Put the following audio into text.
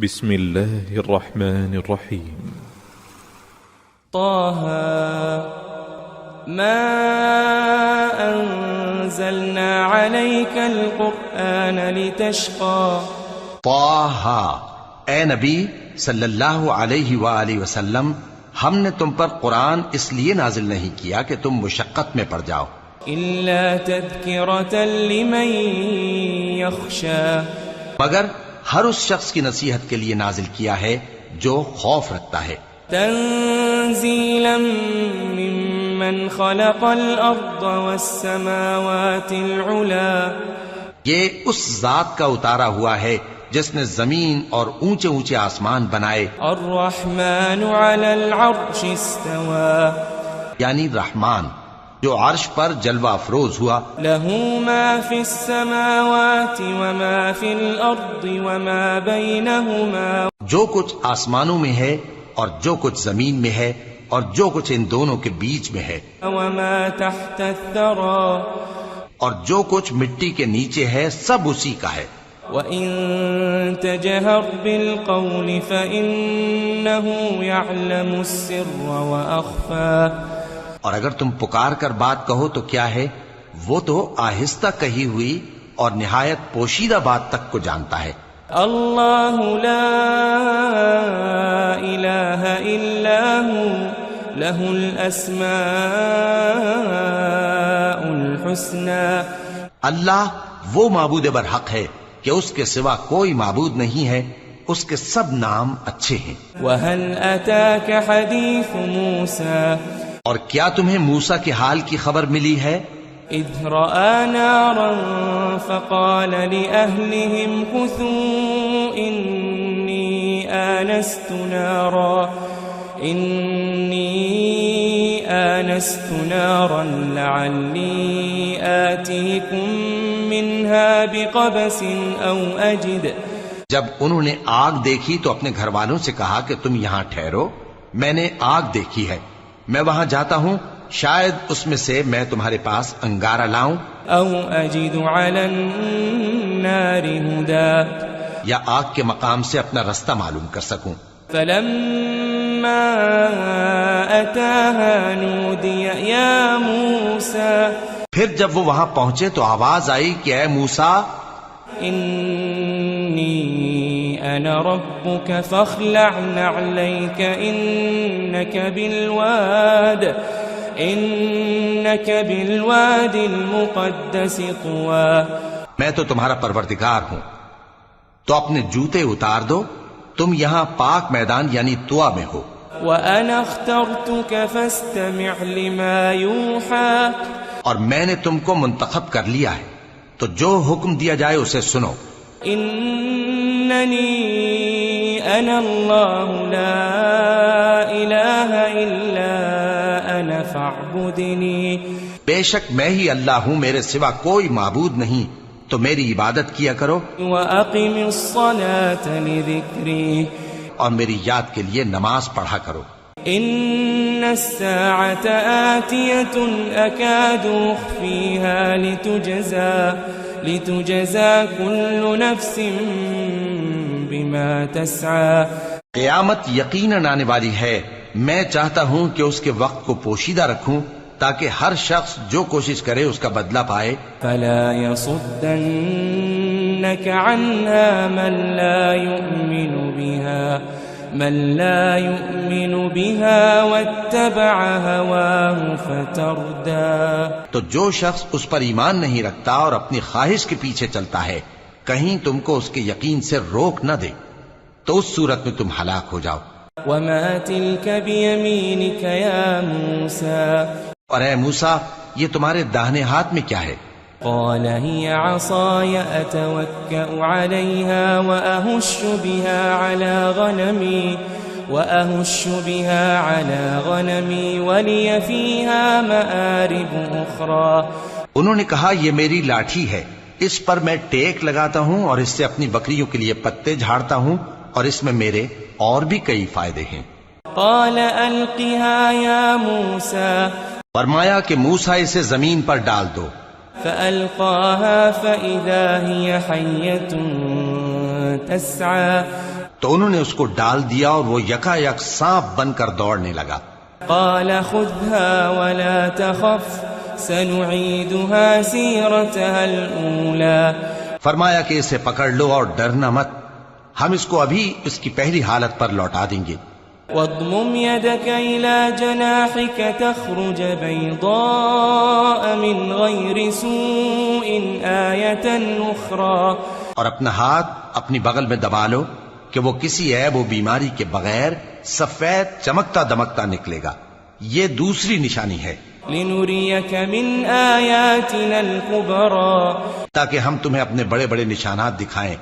بسم الله الرحمن الرحيم طه ما أنزلنا عليك القرآن لتشقى طه، اے نبی صلی اللہ علیہ وآلہ وسلم، ہم نے تم پر قرآن اس لیے نازل نہیں کیا کہ تم مشقت میں پڑ جاؤ، إلا تذكرة لمن يخشى، مگر ہر اس شخص کی نصیحت کے لیے نازل کیا ہے جو خوف رکھتا ہے، تنزيلا ممن خلق الأرض والسماوات العلا، یہ اس ذات کا اتارا ہوا ہے جس نے زمین اور اونچے اونچے آسمان بنائے، الرحمن على العرش استوى، یعنی رحمان جو عرش پر جلوہ افروز ہوا، له ما في السماوات وما في الأرض وما بينهما، جو کچھ آسمانوں میں ہے اور جو کچھ زمین میں ہے اور جو کچھ ان دونوں کے بیچ میں ہے، وما تحت الثرى، اور جو کچھ مٹی کے نیچے ہے سب اسی کا ہے، وإن تجهر بالقول فإنه يعلم السر وأخفى، اور اگر تم پکار کر بات کہو تو کیا ہے، وہ تو آہستہ کہی ہوئی اور نہایت پوشیدہ بات تک کو جانتا ہے، الله لا إله إلا هو له الأسماء الحسنى، اللہ وہ معبود برحق ہے کہ اس کے سوا کوئی معبود نہیں ہے، اس کے سب نام اچھے ہیں۔ وهل أتاك حديث موسى، اور کیا تمہیں موسیٰ کے حال کی خبر ملی ہے؟ إذ رأى نارا فقال لأهلهم كثوا إني آنست نارا لعلي آتيكم منها بقبس أو أجد، جب انہوں نے آگ دیکھی تو اپنے گھر والوں سے کہا کہ تم یہاں ٹھہرو، میں نے آگ دیکھی ہے، میں وہاں جاتا ہوں، شاید اس میں سے میں تمہارے پاس انگارہ لاؤں أو أجد على النار هدى، یا آگ کے مقام سے اپنا رستہ معلوم کر سکوں۔ فلما أتاها نودي يا موسى، پھر جب وہ وہاں پہنچے تو آواز آئی کہ اے موسیٰ، إني أنا ربك فاخلع نعليك إنك بالواد المقدس طوى، میں تو تمہارا پروردگار ہوں، تو اپنے جوتے اتار دو، تم یہاں پاک میدان یعنی طوا میں ہو، وأنا اخترتك فاستمع لما يوحى، اور میں نے تم کو منتخب کر لیا ہے تو جو حکم دیا جائے اسے سنو، إنني أنا الله لا إله إلا أنا فاعبدني، بے شک میں ہی اللہ ہوں، میرے سوا کوئی معبود نہیں، تو میری عبادت کیا کرو وأقم الصلاة لذكري، اور میری یاد کے لیے نماز پڑھا کرو، إن الساعة آتية أكاد أخفيها لتجزى كل نفس بما تسعى، قیامت یقیناً آنے والی ہے، میں چاہتا ہوں کہ اس کے وقت کو پوشیدہ رکھوں تاکہ ہر شخص جو کوشش کرے اس کا بدلہ پائے، فلا يصدنك عنها من لا يؤمن بها واتبع هواه فتردى، تو جو شخص اس پر ایمان نہیں رکھتا اور اپنی خواہش کے پیچھے چلتا ہے کہیں تم کو اس کے یقین سے روک نہ دے تو اس صورت میں تم ہلاک ہو جاؤ۔ وما تلك بيمينك يا موسى، اور اے موسیٰ یہ تمہارے داہنے ہاتھ میں کیا ہے؟ قال هي عصاي أتوكأ عليها وأهش بها على غنمي ولي فيها مآرب أخرى، انہوں نے کہا یہ میری لاٹھی ہے، اس پر میں ٹیک لگاتا ہوں اور اس سے اپنی بکریوں کے لیے پتے جھاڑتا ہوں اور اس میں میرے اور بھی کئی فائدے ہیں۔ قال ألقها يا موسى، فرمایا کہ موسیٰ اسے زمین پر ڈال دو، فألقاها فإذا هي حية تسعى تو انہوں نے اس کو ڈال دیا اور وہ یکا یک سانپ بن کر دوڑنے لگا. قال خذها ولا تخف سنعيدها سيرتها الأولى فرمایا کہ اسے پکڑ لو اور ڈرنا مت، ہم اس کو ابھی اس کی پہلی حالت پر لوٹا دیں گے. واضمم يدك إلى جناحك تخرج بيضاء من غير سوء آية أخرى اور اپنا ہاتھ اپنی بغل میں دبا لو کہ وہ کسی عیب و بیماری کے بغیر سفید چمکتا دمکتا نکلے گا. یہ دوسری نشانی ہے لنريك من آياتنا الكبرى تاکہ ہم تمہیں اپنے بڑے بڑے نشانات دکھائیں.